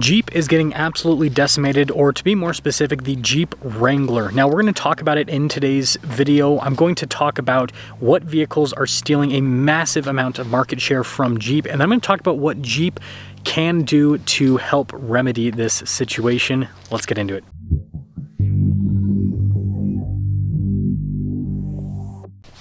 Jeep is getting absolutely decimated, or to be more specific, the Jeep Wrangler. Now we're going to talk about it in today's video. I'm going to talk about what vehicles are stealing a massive amount of market share from Jeep, and I'm going to talk about what Jeep can do to help remedy this situation. Let's get into it.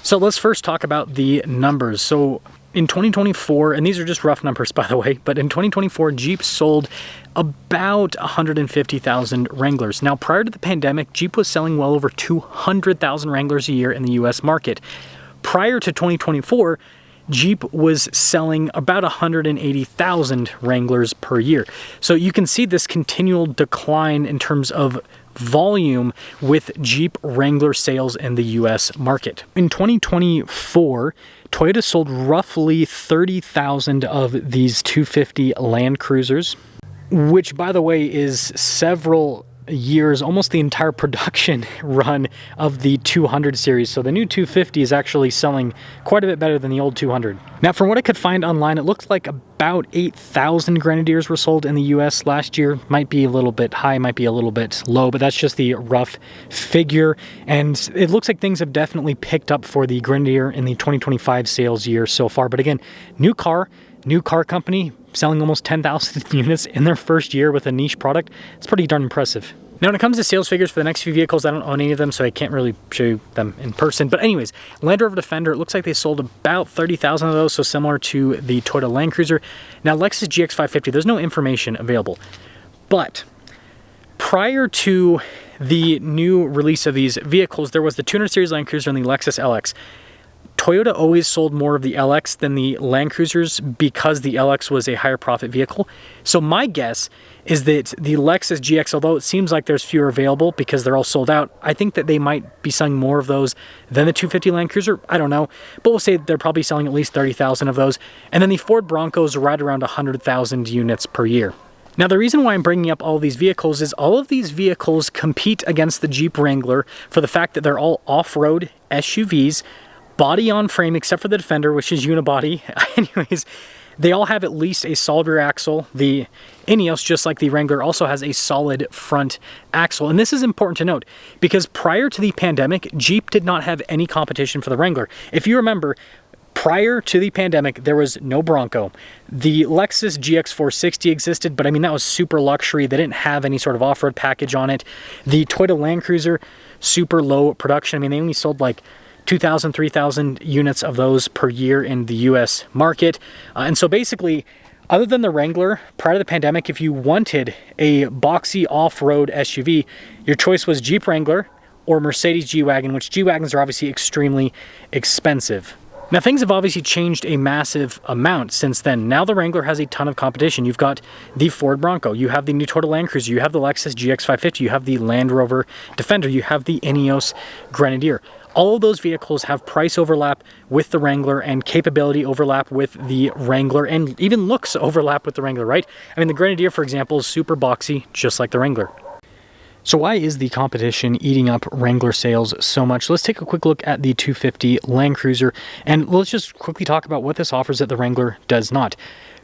So let's first talk about the numbers. So in 2024, and these are just rough numbers by the way, but in 2024, Jeep sold about 150,000 Wranglers. Now, prior to the pandemic, Jeep was selling well over 200,000 Wranglers a year in the US market. Prior to 2024, Jeep was selling about 180,000 Wranglers per year. So you can see this continual decline in terms of volume with Jeep Wrangler sales in the US market. In 2024, Toyota sold roughly 30,000 of these 250 Land Cruisers, which by the way is several years, almost the entire production run of the 200 series. So the new 250 is actually selling quite a bit better than the old 200. Now, from what I could find online, it looked like about 8,000 Grenadiers were sold in the US last year. Might be a little bit high, might be a little bit low, but that's just the rough figure. And it looks like things have definitely picked up for the Grenadier in the 2025 sales year so far. But again, new car company selling almost 10,000 units in their first year with a niche product. It's pretty darn impressive. Now, when it comes to sales figures for the next few vehicles, I don't own any of them, so I can't really show you them in person. But anyways, Land Rover Defender, it looks like they sold about 30,000 of those, so similar to the Toyota Land Cruiser. Now, Lexus GX550, there's no information available. But prior to the new release of these vehicles, there was the 200 series Land Cruiser and the Lexus LX. Toyota always sold more of the LX than the Land Cruisers because the LX was a higher profit vehicle. So my guess is that the Lexus GX, although it seems like there's fewer available because they're all sold out, I think that they might be selling more of those than the 250 Land Cruiser. I don't know, but we'll say they're probably selling at least 30,000 of those. And then the Ford Broncos are right around 100,000 units per year. Now, the reason why I'm bringing up all of these vehicles is all of these vehicles compete against the Jeep Wrangler for the fact that they're all off-road SUVs, body on frame, except for the Defender, which is unibody. Anyways, they all have at least a solid rear axle. The Ineos, just like the Wrangler, also has a solid front axle. And this is important to note because prior to the pandemic, Jeep did not have any competition for the Wrangler. If you remember, prior to the pandemic, there was no Bronco. The Lexus GX460 existed, but I mean, that was super luxury. They didn't have any sort of off-road package on it. The Toyota Land Cruiser, super low production. I mean, they only sold like 2,000, 3,000 units of those per year in the US market. And so basically, other than the Wrangler, prior to the pandemic, if you wanted a boxy off-road SUV, your choice was Jeep Wrangler or Mercedes G-Wagon, which G-Wagons are obviously extremely expensive. Now, things have obviously changed a massive amount since then. Now the Wrangler has a ton of competition. You've got the Ford Bronco, you have the new Toyota Land Cruiser, you have the Lexus GX550, you have the Land Rover Defender, you have the Ineos Grenadier. All of those vehicles have price overlap with the Wrangler and capability overlap with the Wrangler, and even looks overlap with the Wrangler, right? I mean, the Grenadier, for example, is super boxy, just like the Wrangler. So why is the competition eating up Wrangler sales so much? Let's take a quick look at the 250 Land Cruiser, and let's just quickly talk about what this offers that the Wrangler does not.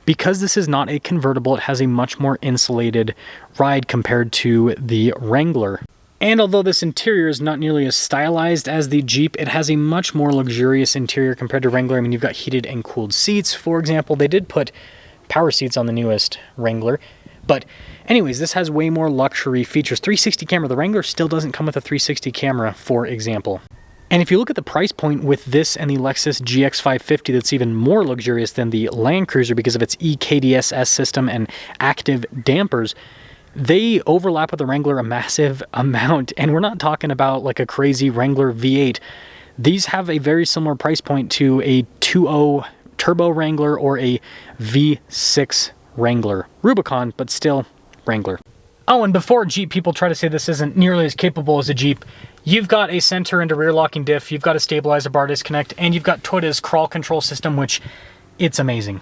Because this is not a convertible, it has a much more insulated ride compared to the Wrangler. And although this interior is not nearly as stylized as the Jeep, it has a much more luxurious interior compared to Wrangler. I mean, you've got heated and cooled seats, for example. They did put power seats on the newest Wrangler. But anyways, this has way more luxury features. 360 camera. The Wrangler still doesn't come with a 360 camera, for example. And if you look at the price point with this and the Lexus GX550, that's even more luxurious than the Land Cruiser because of its EKDSS system and active dampers. They overlap with the Wrangler a massive amount, and we're not talking about like a crazy Wrangler V8. These have a very similar price point to a 2.0 turbo Wrangler or a V6 Wrangler. Rubicon, but still Wrangler. Oh, and before Jeep people try to say this isn't nearly as capable as a Jeep, you've got a center and a rear locking diff, you've got a stabilizer bar disconnect, and you've got Toyota's crawl control system, which it's amazing.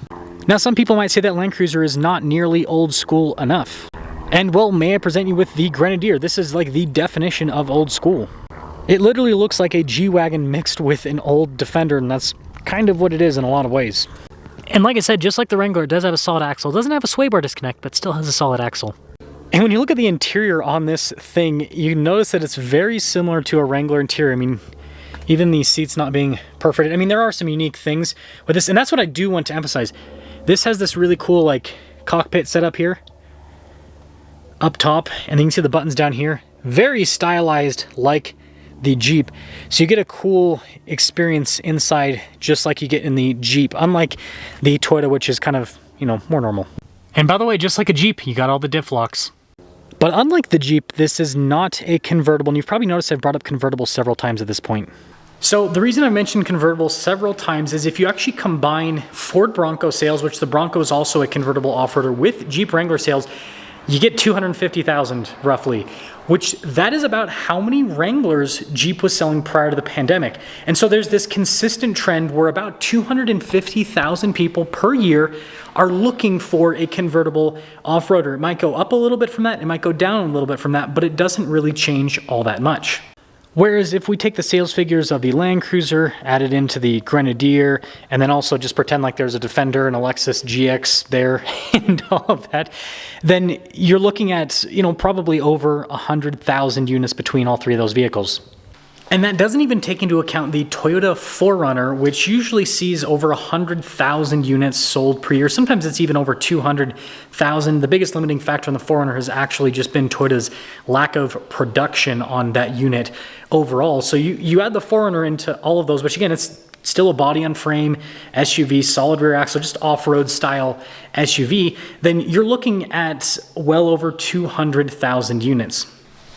Now, some people might say that Land Cruiser is not nearly old school enough. And well, may I present you with the Grenadier. This is like the definition of old school. It literally looks like a G-Wagon mixed with an old Defender, and that's kind of what it is in a lot of ways. And like I said, just like the Wrangler, it does have a solid axle. It doesn't have a sway bar disconnect, but still has a solid axle. And when you look at the interior on this thing, you notice that it's very similar to a Wrangler interior. I mean, even the seats not being perforated. I mean, there are some unique things with this, and that's what I do want to emphasize. This has this really cool, like, cockpit setup here, up top, and then you can see the buttons down here. Very stylized, like the Jeep. So you get a cool experience inside, just like you get in the Jeep, unlike the Toyota, which is kind of, you know, more normal. And by the way, just like a Jeep, you got all the diff locks. But unlike the Jeep, this is not a convertible, and you've probably noticed I've brought up convertibles several times at this point. So the reason I mentioned convertibles several times is if you actually combine Ford Bronco sales, which the Bronco is also a convertible off-roader, with Jeep Wrangler sales, you get 250,000 roughly, which that is about how many Wranglers Jeep was selling prior to the pandemic. And so there's this consistent trend where about 250,000 people per year are looking for a convertible off-roader. It might go up a little bit from that, it might go down a little bit from that, but it doesn't really change all that much. Whereas if we take the sales figures of the Land Cruiser, add it into the Grenadier, and then also just pretend like there's a Defender and a Lexus GX there and all of that, then you're looking at, you know, probably over 100,000 units between all three of those vehicles. And that doesn't even take into account the Toyota 4Runner, which usually sees over 100,000 units sold per year. Sometimes it's even over 200,000. The biggest limiting factor on the 4Runner has actually just been Toyota's lack of production on that unit overall. So you add the 4Runner into all of those, which again, it's still a body on frame SUV, solid rear axle, just off-road style SUV, then you're looking at well over 200,000 units.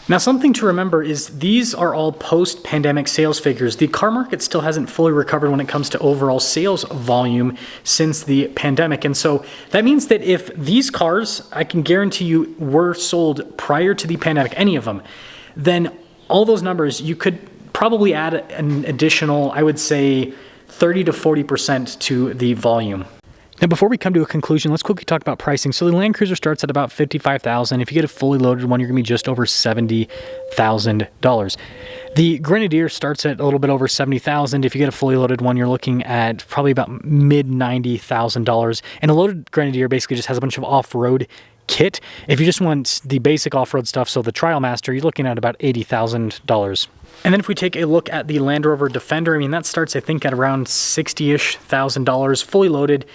Now, something to remember is these are all post-pandemic sales figures. The car market still hasn't fully recovered when it comes to overall sales volume since the pandemic. And so that means that if these cars, I can guarantee you, were sold prior to the pandemic, any of them, then all those numbers, you could probably add an additional, I would say, 30 to 40% to the volume. Now, before we come to a conclusion, let's quickly talk about pricing. So the Land Cruiser starts at about $55,000. If you get a fully loaded one, you're going to be just over $70,000. The Grenadier starts at a little bit over $70,000. If you get a fully loaded one, you're looking at probably about mid $90,000. And a loaded Grenadier basically just has a bunch of off-road kit. If you just want the basic off-road stuff, so the Trial Master, you're looking at about $80,000. And then if we take a look at the Land Rover Defender, I mean, that starts, I think, at around $60-ish thousand, fully loaded.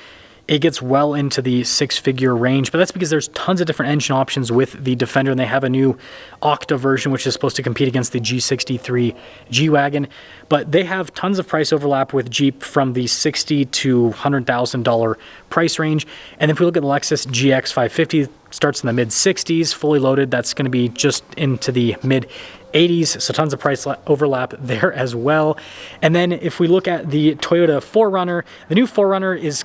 It gets well into the six-figure range, but that's because there's tons of different engine options with the Defender, and they have a new Octa version, which is supposed to compete against the G63 G-Wagon. But they have tons of price overlap with Jeep from the $60,000 to $100,000 price range. And if we look at the Lexus GX 550, starts in the mid-60s, fully loaded. That's going to be just into the mid-80s, so tons of price overlap there as well. And then if we look at the Toyota 4Runner, the new 4Runner is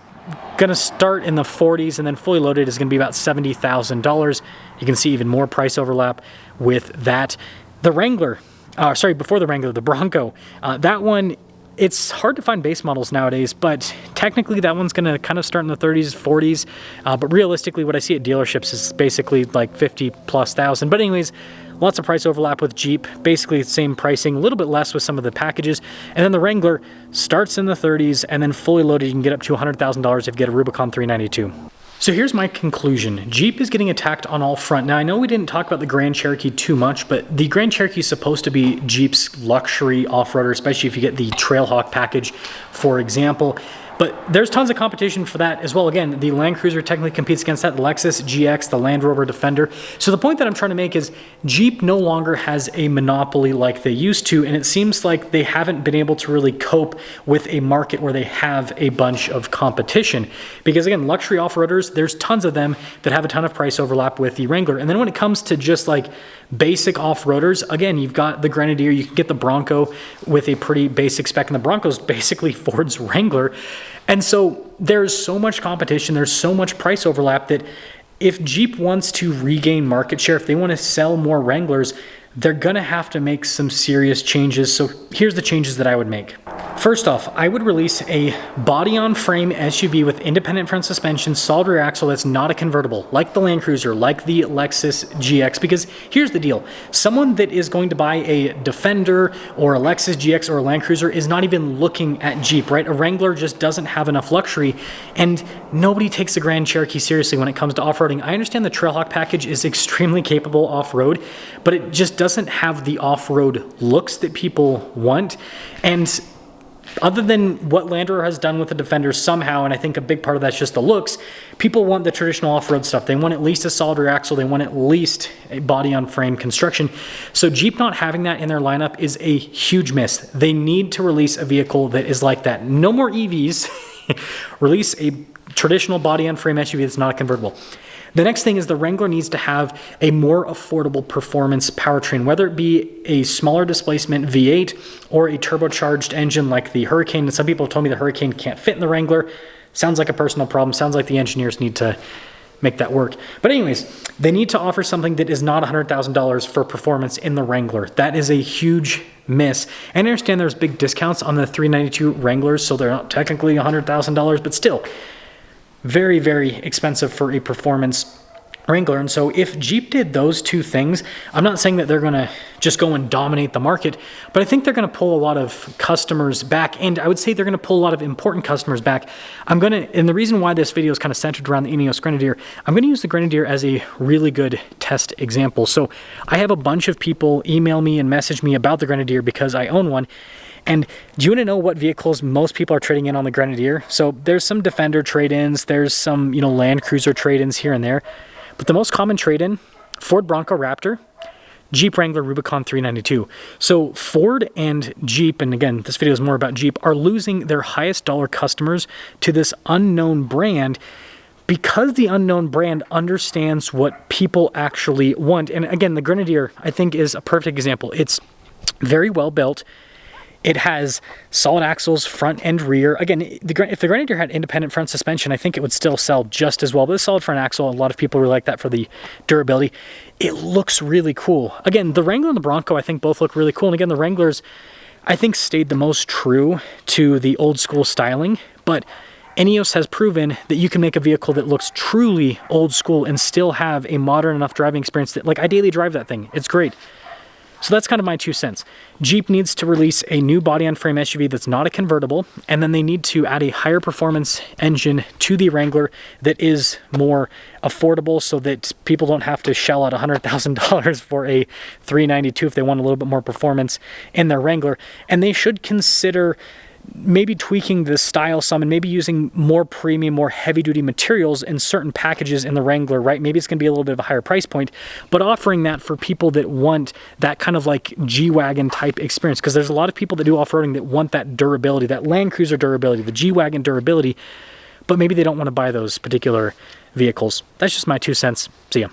going to start in the 40s, and then fully loaded is going to be about $70,000. You can see even more price overlap with that. The Wrangler, before the Wrangler, the Bronco, that one, it's hard to find base models nowadays, but technically that one's going to kind of start in the 30s, 40s. But realistically, what I see at dealerships is basically like 50+ thousand. But anyways, lots of price overlap with Jeep, basically the same pricing, a little bit less with some of the packages. And then the Wrangler starts in the 30s, and then fully loaded, you can get up to $100,000 if you get a Rubicon 392. So here's my conclusion. Jeep is getting attacked on all fronts. Now, I know we didn't talk about the Grand Cherokee too much, but the Grand Cherokee is supposed to be Jeep's luxury off-roader, especially if you get the Trailhawk package, for example. But there's tons of competition for that as well. Again, the Land Cruiser technically competes against that, the Lexus GX, the Land Rover Defender. So the point that I'm trying to make is Jeep no longer has a monopoly like they used to, and it seems like they haven't been able to really cope with a market where they have a bunch of competition. Because again, luxury off-roaders, there's tons of them that have a ton of price overlap with the Wrangler. And then when it comes to just like basic off-roaders, again, you've got the Grenadier, you can get the Bronco with a pretty basic spec, and the Bronco's basically Ford's Wrangler. And so there's so much competition, there's so much price overlap that if Jeep wants to regain market share, if they want to sell more Wranglers, they're going to have to make some serious changes. So here's the changes that I would make. First off, I would release a body-on-frame SUV with independent front suspension, solid rear axle that's not a convertible, like the Land Cruiser, like the Lexus GX, because here's the deal. Someone that is going to buy a Defender or a Lexus GX or a Land Cruiser is not even looking at Jeep, right? A Wrangler just doesn't have enough luxury, and nobody takes the Grand Cherokee seriously when it comes to off-roading. I understand the Trailhawk package is extremely capable off-road, but it just doesn't have the off-road looks that people want, and other than what Land Rover has done with the Defender somehow, and I think a big part of that's just the looks, people want the traditional off-road stuff. They want at least a solid rear axle. They want at least a body-on-frame construction. So Jeep not having that in their lineup is a huge miss. They need to release a vehicle that is like that. No more EVs. Release a traditional body-on-frame SUV that's not a convertible. The next thing is the Wrangler needs to have a more affordable performance powertrain, whether it be a smaller displacement V8 or a turbocharged engine like the Hurricane. And some people have told me the Hurricane can't fit in the Wrangler. Sounds like a personal problem. Sounds like the engineers need to make that work. But anyways, they need to offer something that is not $100,000 for performance in the Wrangler. That is a huge miss. And I understand there's big discounts on the $392 Wranglers, so they're not technically $100,000, but still, very, very expensive for a performance Wrangler. And so if Jeep did those two things, I'm not saying that they're going to just go and dominate the market, but I think they're going to pull a lot of customers back. And I would say they're going to pull a lot of important customers back. And the reason why this video is kind of centered around the Ineos Grenadier, I'm going to use the Grenadier as a really good test example. So I have a bunch of people email me and message me about the Grenadier because I own one. And do you want to know what vehicles most people are trading in on the Grenadier? So there's some Defender trade-ins, there's some, Land Cruiser trade-ins here and there. But the most common trade-in, Ford Bronco Raptor, Jeep Wrangler Rubicon 392. So Ford and Jeep, and again, this video is more about Jeep, are losing their highest dollar customers to this unknown brand because the unknown brand understands what people actually want. And again, the Grenadier, I think, is a perfect example. It's very well built. It has solid axles, front and rear. Again, if the Grenadier had independent front suspension, I think it would still sell just as well. But the solid front axle, a lot of people really like that for the durability. It looks really cool. Again, the Wrangler and the Bronco, I think both look really cool. And again, the Wranglers, I think, stayed the most true to the old school styling. But Ineos has proven that you can make a vehicle that looks truly old school and still have a modern enough driving experience that, like, I daily drive that thing. It's great. So that's kind of my 2 cents. Jeep needs to release a new body-on-frame SUV that's not a convertible, and then they need to add a higher performance engine to the Wrangler that is more affordable so that people don't have to shell out $100,000 for a 392 if they want a little bit more performance in their Wrangler. And they should consider maybe tweaking the style some and maybe using more premium, more heavy-duty materials in certain packages in the Wrangler, right? Maybe it's going to be a little bit of a higher price point, but offering that for people that want that kind of like G-Wagon type experience, because there's a lot of people that do off-roading that want that durability, that Land Cruiser durability, the G-Wagon durability, but maybe they don't want to buy those particular vehicles. That's just my 2 cents. See ya.